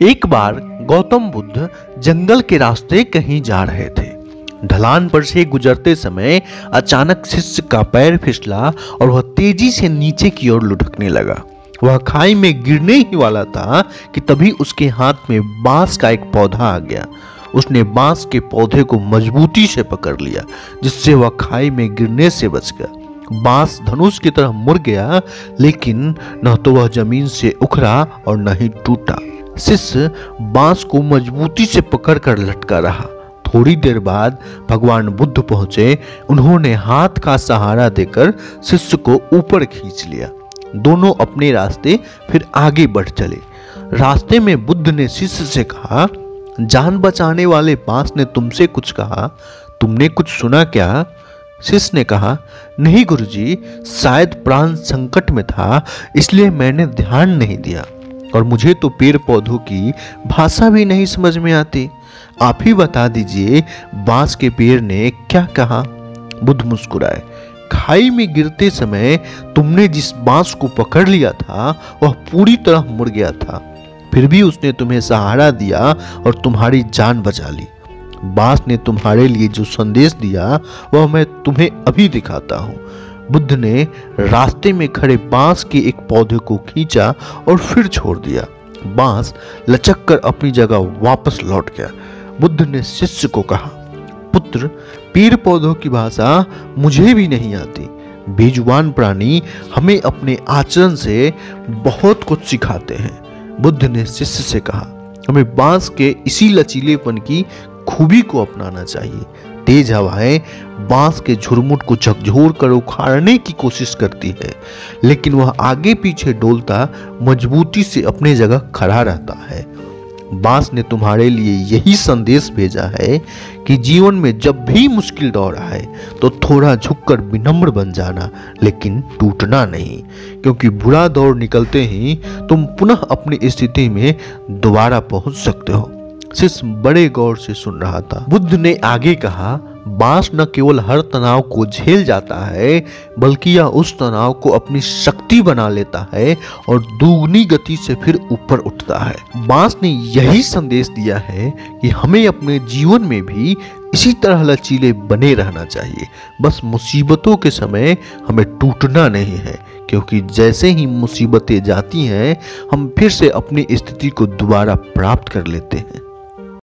एक बार गौतम बुद्ध जंगल के रास्ते कहीं जा रहे थे। ढलान पर से गुजरते समय अचानक शिष्य का पैर फिसला और वह तेजी से नीचे की ओर लुढ़कने लगा। वह खाई में गिरने ही वाला था कि तभी उसके हाथ में बांस का एक पौधा आ गया। उसने बांस के पौधे को मजबूती से पकड़ लिया, जिससे वह खाई में गिरने से बच गया। बांस धनुष की तरह मुड़ गया, लेकिन न तो वह जमीन से उखड़ा और न ही टूटा। शिष्य बांस को मजबूती से पकड़कर लटका रहा। थोड़ी देर बाद भगवान बुद्ध पहुंचे। उन्होंने हाथ का सहारा देकर शिष्य को ऊपर खींच लिया। दोनों अपने रास्ते फिर आगे बढ़ चले। रास्ते में बुद्ध ने शिष्य से कहा, जान बचाने वाले बांस ने तुमसे कुछ कहा, तुमने कुछ सुना क्या? शिष्य ने कहा, नहीं गुरुजी, शायद प्राण संकट में था, इसलिए मैंने ध्यान नहीं दिया, और मुझे तो पेड़ पौधों की भाषा भी नहीं समझ में आती। आप ही बता दीजिए, बांस के पेड़ ने क्या कहा? बुद्ध मुस्कुराए। खाई में गिरते समय तुमने जिस बांस को पकड़ लिया था वह पूरी तरह मुड़ गया था, फिर भी उसने तुम्हें सहारा दिया और तुम्हारी जान बचा ली। बांस ने तुम्हारे लिए जो संदेश दिया वह मैं तुम्हें अभी दिखाता हूँ। बुद्ध ने रास्ते में खड़े बांस के एक पौधे को खींचा और फिर छोड़ दिया। बांस लचक कर अपनी जगह वापस लौट गया। बुद्ध ने शिष्य को कहा, पुत्र, पेड़ पौधों की भाषा मुझे भी नहीं आती। बेजुबान प्राणी हमें अपने आचरण से बहुत कुछ सिखाते हैं। बुद्ध ने शिष्य से कहा, हमें बांस के इसी लचीलेपन की खूबी को अपनाना चाहिए। तेज हवाएं बांस के झुरमुट को झकझोर कर उखाड़ने की कोशिश करती है, लेकिन वह आगे पीछे डोलता मजबूती से अपने जगह खड़ा रहता है। बांस ने तुम्हारे लिए यही संदेश भेजा है कि जीवन में जब भी मुश्किल दौर आए तो थोड़ा झुककर विनम्र बन जाना, लेकिन टूटना नहीं, क्योंकि बुरा दौर निकलते ही तुम पुनः अपनी स्थिति में दोबारा पहुंच सकते हो। शिष्य बड़े गौर से सुन रहा था। बुद्ध ने आगे कहा, बांस न केवल हर तनाव को झेल जाता है, बल्कि यह उस तनाव को अपनी शक्ति बना लेता है और दुगनी गति से फिर ऊपर उठता है। बांस ने यही संदेश दिया है कि हमें अपने जीवन में भी इसी तरह लचीले बने रहना चाहिए। बस मुसीबतों के समय हमें टूटना नहीं है, क्योंकि जैसे ही मुसीबतें जाती हैं हम फिर से अपनी स्थिति को दोबारा प्राप्त कर लेते हैं।